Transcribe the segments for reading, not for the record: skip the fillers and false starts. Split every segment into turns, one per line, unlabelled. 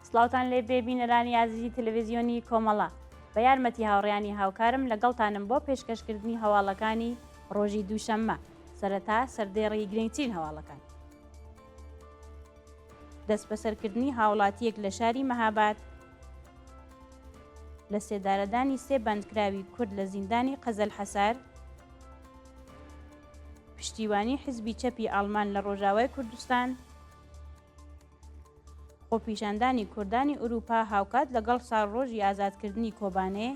سڵاوتان لێ بێبینەرانی یازیی تەلەڤیزیۆنی کۆمەڵە بە یارمەتی هاوڕێیانی هاوکارم لەگەڵتانم بۆ پێشکەشکردنی هەواڵەکانی ڕۆژی دووشەممە سەرەتا سەردێڕی گرنگترین هەواڵەکان. دەست بەسەرکردنی هاوڵاتیەک لە شاری مەهاباد لە سێدارەدانی سێ بەندکراوی کورد لە زیندانی قەزەلحەسار، پشتیوانی حیزبی چەپی ئاڵمان لە ڕۆژاوای کوردستان، خۆپیشاندانی کوردانی ئوروپا هاوکات لەگەڵ ساڵڕۆژی ئازادکردنی کۆبانێ،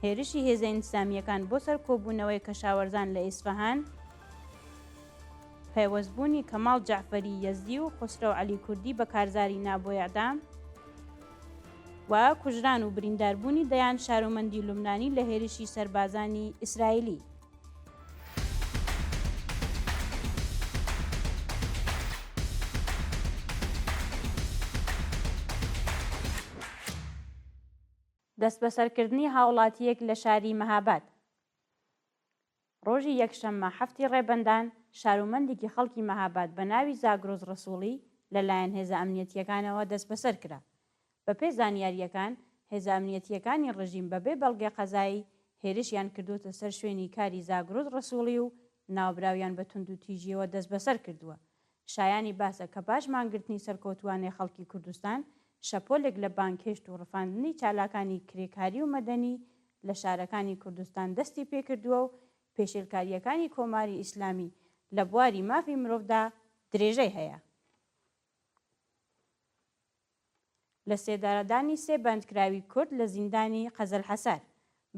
هێرشی هێزە ئینسامیەکان بۆ سەر کۆبوونەوەی کەشاوەرزان لە ئیسفەهان، پەیوەستبوونی کەماڵ جەعفەری یەزدی و خسرۆ عەلی کوردی بە کارزاری نابۆ ئیعدام و کوژران و برینداربوونی دەیان شارۆمەندی لومنانی لە هێرشی سەربازانی ئیسرائیلی. دەست بەسەرکردنی هاوڵاتیەک لە شاری مەهاباد. ڕۆژی یەکشەممە هەفتی ڕێبەندان شارۆمەندێکی خەڵکی مەهاباد بە ناوی زاگرۆز ڕەسووڵی لەلایەن هێزە ئەمنیەتیەکانەوە دەست بەسەر کرا. بەپێی زانیاریەکان هێزە ئەمنیەتیەکانی ڕژیم بەبێ بەڵگەی قەزایی هێرشیان کردوتە سەر شوێنی کاری زاگرۆز ڕەسووڵی و ناوبراویان بە توند و تیژیەوە دەست بەسەر کردووە. شایانی باسە کە پاش مانگرتنی سەرکەوتووانەی خەڵکی کوردستان شەپۆلێک لە بانکهێشت و ڕفاندنی چالاکانی کرێکاری و مەدەنی لە شارەکانی کوردستان دەستی پێکردووە و پێشێلکاریەکانی کۆماری ئیسلامی لە بواری مافی مرۆڤدا درێژەی هەیە. لە سێدارەدانی سێ بەندکراوی کورد لە زیندانی قەزەلحەسار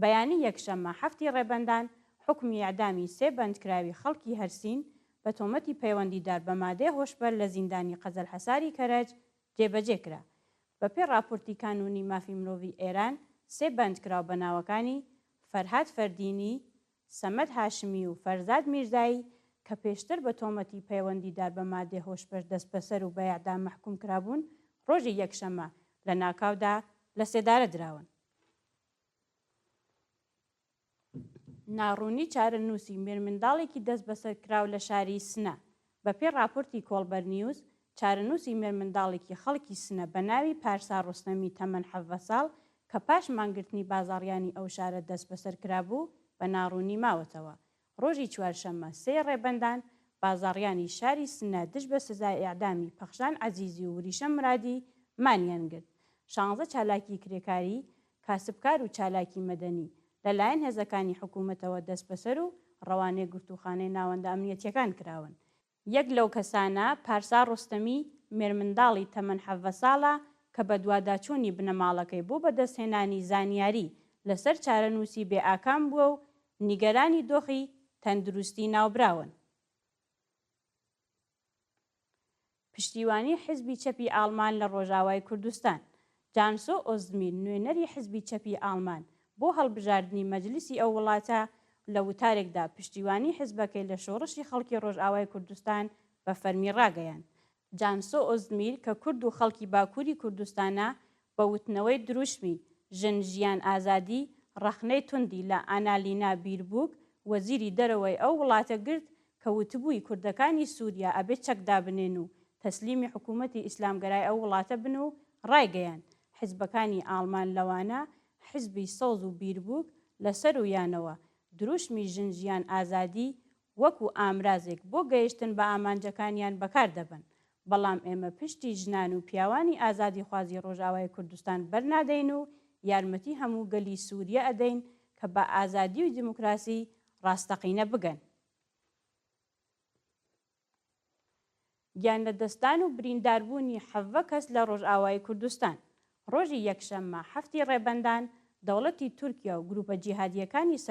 بەیانی یەکشەممە هەفتی ڕێبەندان حکمی ئیعدامی سێ بەندکراوی خەڵکی هەرسین بە تۆمەتی پەیوەندیدار بە مادەی هۆشبەر لە زیندانی قەزەلحەساری کەرەج جێبەجێ کرا. بەپێی راپۆرتی کانونی مافی مرۆڤی ئێران سێ بەندکراو بە ناوەکانی فەرهاد فەردینی، سەمەد هاشمی و فەرزاد میرزایی کە پێشتر بە تۆمەتی پەیوەندیدار بە مادەی هۆشبەر دەست بەسەر و بە ئیعدام مەحکوم کرابوون ڕۆژی یەکشەممە لە ناکاودا لە سێدارە دراون. ناڕوونی چارەنووسی مێرمنداڵێکی دەست بەسەر کراو لە شاری سنە. بەپێی راپۆرتی کۆڵبەر نیوز چارەنووسی مێرمنداڵێکی خەڵکی سنە بە ناوی پارسا ڕوستەمی تەمەن 17 ساڵ کە پاش مانگرتنی بازاڕیانی ئەو شارە دەست بەسەر کرابوو بە ناڕوونی ماوەتەوە. ڕۆژی چوارشەممە سێ ڕێبەندان بازاڕیانی شاری سنە دژ بە سزای ئیعدامی پەخشان عەزیزی و وریشە مرادی مانیان گرت. 16 چالاکی کرێکاری، کاسبکار و چالاکی مەدەنی لەلایەن هێزەکانی حکوومەتەوە دەست بەسەر و ڕەوانەی گرتوخانەی ناوەندە ئەمنیەتیەکان کراون. یەک لەو کەسانە پارسا ڕوستەمی مێرمنداڵی تەمەن 17 ساڵە کە بە دوواداچوونی بنەماڵەکەی بۆ بەدەستهێنانی زانیاری لەسەر چارەنووسی بێ ئاکام بووە و نیگەرانی دۆخی تەندروستی ناوبراون. پشتیوانی حیزبی چەپی ئاڵمان لە ڕۆژاوای کوردستان. جانسۆ ئۆزدمیر نوێنەری حیزبی چەپی ئاڵمان بۆ هەڵبژاردنی مەجلیسی ئەو وڵاتە لە وتارێکدا پشتیوانی حیزبەکەی لە شۆڕشی خەڵکی ڕۆژئاوای کوردستان بە فەرمی ڕاگەیاند. جانسۆ ئۆزدمیر کە کورد و خەڵکی باکووری کوردستانە بە وتنەوەی دروشمی ژن ژیان ئازادی ڕەخنەی توندی لە ئانالینا بیربووک وەزیری دەرەوەی ئەو وڵاتە گرت کە وتبووی کوردەکانی سووریا ئەبێت چەکدا بنێن و تەسلیمی حکوومەتی ئیسلامگەرای ئەو وڵاتە بن و ڕایگەیاند. حیزبەکانی ئاڵمان لەوانە حیزبی سەوز و بیربووک لەسەر و یانەوە دروشمی ژن ژیان ئازادی وەکو ئامرازێک بۆ گەیشتن بە ئامانجەکانیان بەکار دەبن. بەڵام ئێمە پشتی ژنان و پیاوانی ئازادی خوازی ڕۆژئاوای کوردستان بەرنادەین و یارمەتی هەموو گەلی سووریە ئەدەین کە بە ئازادی و دیموکراسی ڕاستەقینە بگەن. گیان لەدەستان و برینداربوونی 17 کەس لە ڕۆژئاوای کوردستان. ڕۆژی یەکشەممە هەفتی ڕێبەندان دەوڵەتی تورکیا و گروپە جیهادیەکانی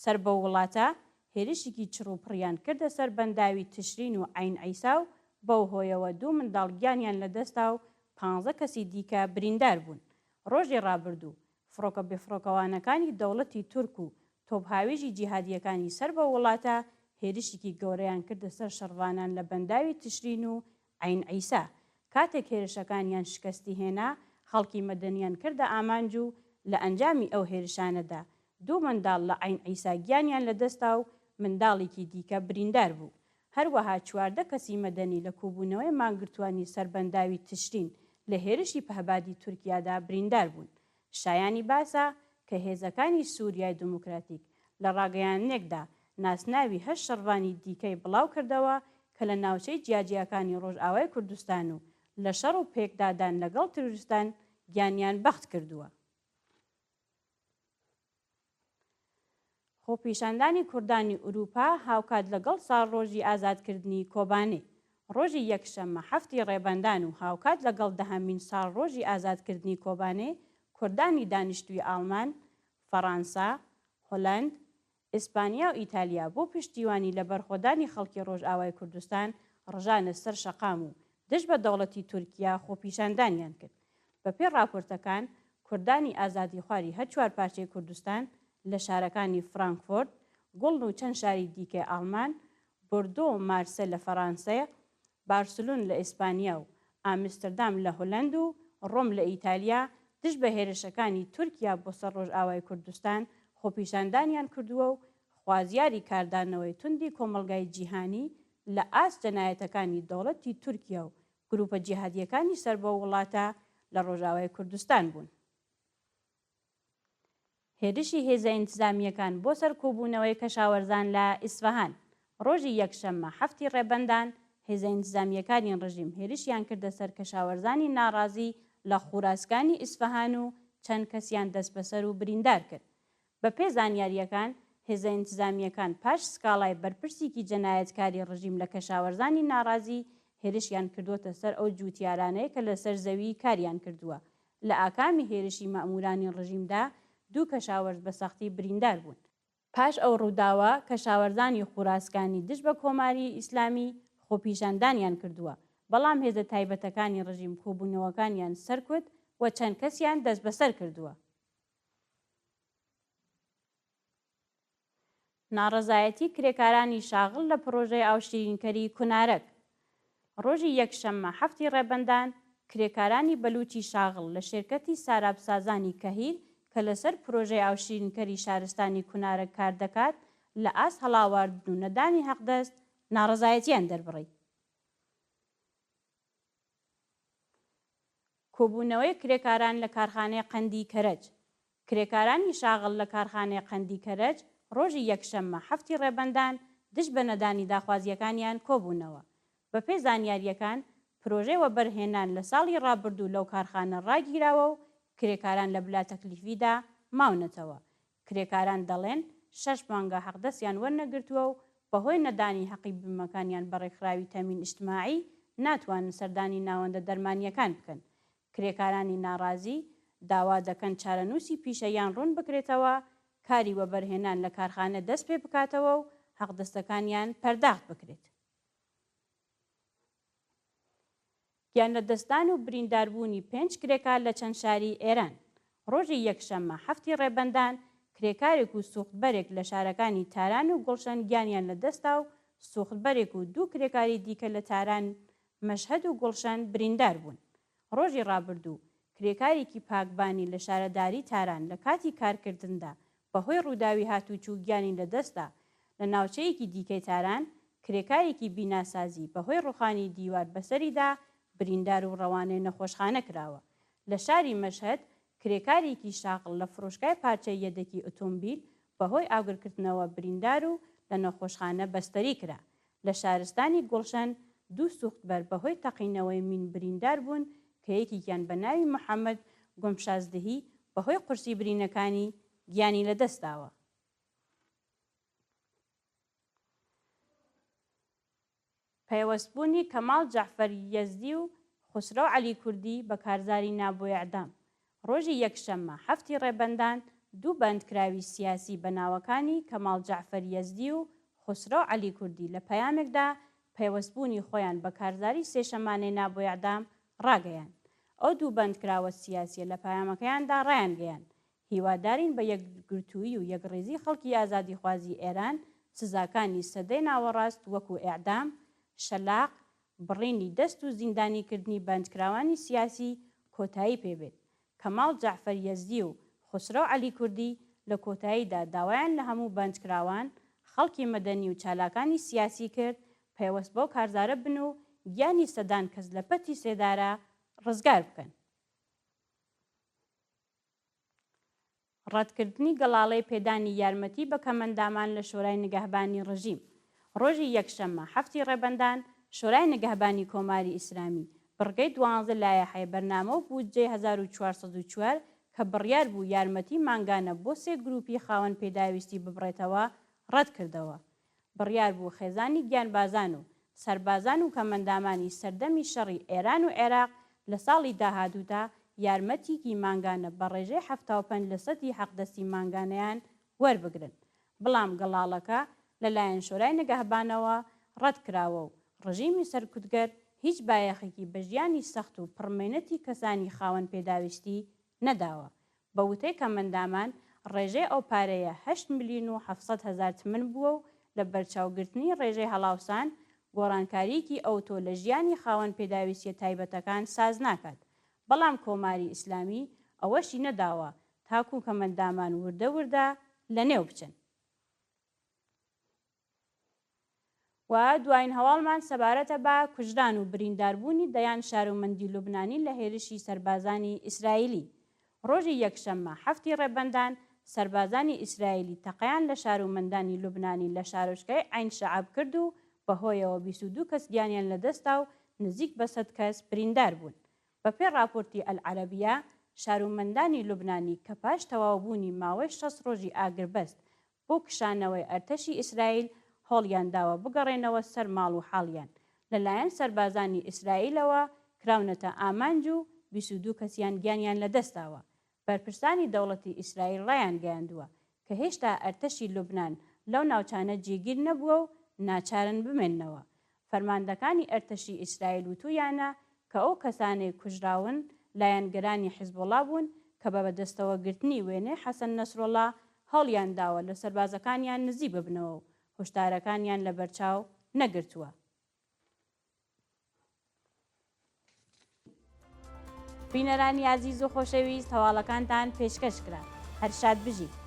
سەر بە وڵاتە هێرشێکی چڕوپڕیان کردە سەر بەنداوی تشرین و عین عیسا و بەو هۆیەوە 2 منداڵ گیانیان لەدەستا و 15 کەسی دیکە بریندار بوون. ڕۆژی ڕابردوو فڕۆکە بێفڕۆکەوانەکانی دەوڵەتی تورک و تۆپهاوێژی جیهادیەکانی سەر بە وڵاتە هێرشێکی گەورەیان کردە سەر شەڕوانان لە بەنداوی تشرین و عین عیسا. کاتێک هێرشەکانیان شکستی هێنا خەڵکی مەدەنیان کردە ئامانج و لە ئەنجامی ئەو هێرشانەدا 2 منداڵ لە عین عیسا گیانیان لەدەستا و منداڵێکی دیکە بریندار بوو. هەروەها 14 کەسی مەدەنی لە کۆبوونەوەی مانگرتوانی سەربەنداوی تشرین لە هێرشی پەهبادی تورکیادا بریندار بوون. شایانی باسە کە هێزەکانی سووریای دموکراتیک لە ڕاگەیانێکدا ناسناوی 8 شەڕبانی دیکەی بڵاو کردەوە کە لە ناوچەی جیاجیەکانی ڕۆژئاوای کوردستان و لە شەڕ و پێکدادان لەگەڵ تروریستان گیانیان بەخت کردووە. خۆپیشاندانی کوردانی ئوروپا هاوکات لەگەڵ ساڵڕۆژی ئازادکردنی کۆبانێ. ڕۆژی یەکشەممە 7 ڕێبەندان و هاوکات لەگەڵ دەهەمین ساڵڕۆژی ئازادکردنی کۆبانێ کوردانی دانیشتووی ئاڵمان، فەڕەنسا، هۆلەند، ئیسپانیا و ئیتالیا بۆ پشتیوانی لە بەرخۆدانی خەڵکی ڕۆژئاوای کوردستان ڕژانە سەر شەقام و دژ بە دەوڵەتی تورکیا خۆپیشاندانیان کرد. بەپێی راپۆرتەکان کوردانی ئازادی خواری هەر 4 پارچەی کوردستان لە شارەکانی فرانکفۆرت، گوڵن و چەند شاری دیکەی ئاڵمان، بۆردۆ و مارسە لە فەڕەنسا، بارسلۆن لە ئیسپانیا و ئامستردام لە هۆلەند و ڕۆم لە ئیتالیا دژ بە هێرشەکانی تورکیا بۆ سەر ڕۆژئاوای کوردستان خۆپیشاندانیان کردووە و خوازیاری کاردانەوەی توندی کۆمەڵگای جیهانی لە ئاست جەنایەتەکانی دەوڵەتی تورکیا و گروپە جیهادیەکانی سەر بە وڵاتە لە ڕۆژئاوای کوردستان بوون. هێرشی هێزە ئینتیزامیەکان بۆ سەر کۆبوونەوەی کەشاوەرزان لە ئیسفەهان. ڕۆژی یەکشەممە 7 ڕێبەندان هێزە ئینتیزامیەکانی ڕژیم هێرشیان کردە سەر کەشاوەرزانی ناڕازی لە خووراسکانی ئیسفەهان و چەند کەسیان دەست بەسەر و بریندار کرد. بە پێ زانیاریەکان هێزە ئینتیزامیەکان پاش سکاڵای بەرپرسێکی جەنایەتکاری ڕژیم لە کەشاوەرزانی ناڕازی هێرشیان کردوتە سەر ئەو جووتیارانەیە کە لەسەر زەوی کاریان کردووە. لە ئاکامی هێرشی مەئمورانی ڕژیمدا 2 کەشاوەرز بە سەختی بریندار بوون. پاش ئەو ڕووداوە کەشاوەرزانی خووراسکانی دژ بە کۆماری ئیسلامی خۆپیشاندانیان کردووە، بەڵام هێزە تایبەتەکانی ڕژیم کۆبوونەوەکانیان سەرکوت و چەند کەسیان دەست بەسەر کردووە. ناڕەزایەتی کرێکارانی شاغڵ لە پرۆژەی ئاوشیرینکەری کونارەک. ڕۆژی یەکشەممە 7 ڕێبەندان کرێکارانی بەلوچی شاغڵ لە شێرکەتی سارابسازانی کەهیر کە لەسەر پرۆژەی ئاوشیرینکەری شارستانی کونارەک کار دەکات لە ئاست هەڵاواردن و نەدانی حەقدەست ناڕەزایەتیان دەربڕی. کۆبوونەوەی کرێکاران لە کارخانەی قەندی کەرەج. کرێکارانی شاغڵ لە کارخانەی قەندی کەرەج ڕۆژی یەکشەممە 7 ڕێبەندان دژ بە نەدانی داخوازیەکانیان کۆبوونەوە. بە پێ زانیاریەکان پرۆژەی وەبەرهێنان لە ساڵی ڕابردوو لەو کارخانە ڕاگیراوە و کرێکاران لە بلا تەکلیفیدا ماونەتەوە. کرێکاران دەڵێن 6 مانگە حەقدەستیان وەرنەگرتووە و بەهۆی نەدانی حەقی بمەکانیان بە ڕێکخراوی تەمین ئیجتیماعی ناتوانن سەردانی ناوەندە دەرمانیەکان بکەن. کرێکارانی ناڕازی داوا دەکەن چارەنووسی پیشەیان ڕوون بکرێتەوە، کاری وەبەرهێنان لە کارخانە دەست پێ بکاتەوە و حەقدەستەکانیان پەرداخت بکرێت. گیان لە دەستان و برینداربوونی 5 کرێکار لە چەند شاری ئێران. ڕۆژی یەکشەممە 7 ڕێبەندان کرێکارێک و سوختبەرێک لە شارەکانی تاران و گوڵشەن گیانیان لە دەستا و سوختبەرێک و 2 کرێکاری دیکە لە تاران، مەشهەد و گوڵشەن بریندار بوون. ڕۆژی ڕابردوو کرێکارێکی پاکبانی لە شارەداری تاران لە کاتی کارکردندا بەهۆی ڕووداوی هاتوچوو گیانی لە دەستا. لە ناوچەیەکی دیکەی تاران کرێکارێکی بیناسازی بەهۆی ڕوخانی دیوار بەسەریدا بریندار و ڕەوانەی نەخۆشخانە کراوە. لە شاری مەشهەد کرێکارێکی شاغڵ لە فرۆشگای پارچەی یەدەکی ئۆتۆمبیل بەهۆی ئاگرکردنەوە بریندار و لە نەخۆشخانە بەستەری کرا. لە شارستانی گوڵشەن 2 سوختبەر بەهۆی تەقینەوەی مین بریندار بوون کە یەکێکیان بە ناوی محەممەد گۆمشازدەهی بەهۆی قورسی برینەکانی گیانی لە دەستاوە. پەیوەستبوونی کەماڵ جەعفەر یەزدی و خوسرەو عەلی کوردی بە کارزاری نابۆ ئیعدام. ڕۆژی یەکشەممە 7 ڕێبەندان 2 بەندکراوی سیاسی بە ناوەکانی کەماڵ جەعفەر یەزدی و خوسرەو عەلی کوردی لە پەیامێکدا پەیوەستبوونی خۆیان بە کارزاری 3 شەمانەی نابۆ ئیعدام ڕاگەیاند. ئەو 2 بەندکراوە سیاسیە لە پەیامەکەیاندا ڕایانگەیاند هیوادارین بە یەکگرتووی و یەکڕێزی خەڵکی ئازادیخوازی ئێران سزاکانی سەدەی ناوەڕاست وەکو ئیعدام، شەلاق، بڕینی دەست و زیندانیکردنی بەندکراوانی سیاسی کۆتایی پێبێت. کەماڵ جەعفەر یەزدی و خوسرەو عەلی کوردی لە کۆتاییدا داوایان لە هەموو بەندکراوان، خەڵکی مەدەنی و چالاکانی سیاسی کرد پێوەست بەو کارزارە بن و گیانی سەدان کەس لە پەتی سێدارە ڕزگار بکەن. ڕەتکردنی گەڵاڵەی پێدانی یارمەتی بە کەمەندامان لە شۆرای نگەهبانی ڕژیم. ڕۆژی یەکشەممە هەفتی ڕێبەندان شۆرای نگەهبانی کۆماری ئیسلامی بڕگەی 12 لایەحەی بەرنامە و بودجەی 1404 کە بڕیار بوو یارمەتی مانگانە بۆ 3 گروپی خاوەن پێداویستی ببڕێتەوە ڕەت کردەوە. بڕیار بوو خێزانی گیانبازان و سەربازان و کەمەندامانی سەردەمی شەڕی ئێران و عێراق لە ساڵی داهاتوودا یارمەتیکی مانگانە بە ڕێژەی 75% حەقدەستی مانگانەیان وەربگرن. بەڵام گەڵاڵەکە لەلایەن شۆرای نگەهبانەوە ڕەت کراوە و ڕژیمی سەرکوتگەر هیچ بایەخێکی بە ژیانی سەخت و پڕمێنەتی کەسانی خاوەن پێداویستی نەداوە. بە وتەی کەمەندامان ڕێژەی ئەو پارەیە 8,700,000 تمن بووە و لە بەرچاوگرتنی ڕێژەی هەڵاوسان گۆڕانکاریکی ئەوتۆ لە ژیانی خاوەن پێداویستیە تایبەتەکان ساز ناکات. بەڵام کۆماری ئیسلامی ئەوەشی نەداوە تاکو کەمەندامان وردە وردە لە نێو بچن. و دوایین هەواڵمان سەبارەتە بە کوژدان و برینداربوونی دەیان شارومەندی لوبنانی لە هێرشی سەربازانی ئیسرائیلی. ڕۆژی یەکشەممە هەفتی ڕێبەندان سەربازانی ئیسرائیلی تەقەیان لە شارومەندانی لوبنانی لە شارۆچکەی عین شەعاب کرد و بەهۆیەوە 22 کەس گیانیان لەدەستا و نزیک بە 100 کەس بریندار بوون. بەپێی راپۆرتی ئەلعەرەبیە شارومەندانی لوبنانی کە پاش تەواوبوونی ماوەی 6 ڕۆژی ئاگربەست بۆ کشانەوەی ئەرتەشی ئیسرائیل هۆڵیان داوە بگەڕێنەوە سەر ماڵ و حاڵیان لەلایەن سەربازانی ئیسرائیلەوە کراونەتە ئامانج و 22 کەسیان گیانیان لەدەستاوە. بەرپرسانی دەوڵەتی ئیسرائیل ڕایان گەیاندووە کە هێشتا ئەرتەشی لوبنان لەو ناوچانە جێگیر نەبووە و ناچارن بمێننەوە. فەرماندەکانی ئەرتەشی ئیسرائیل وتویانە کە ئەو کەسانەی کوژراون لایەنگەرانی حیزبوڵا بوون کە بە بەدەستەوەگرتنی وێنەی حەسەن نەسرۆڵا هەڵیان داوە لە سەربازەکانیان نزیک ببنەوە و هۆشدارەکانیان لە بەرچاو نەگرتووە. بینەرانی عەزیز و خۆشەویست هەواڵەکانتان پێشکەش کرا. هەر شاد بژیت.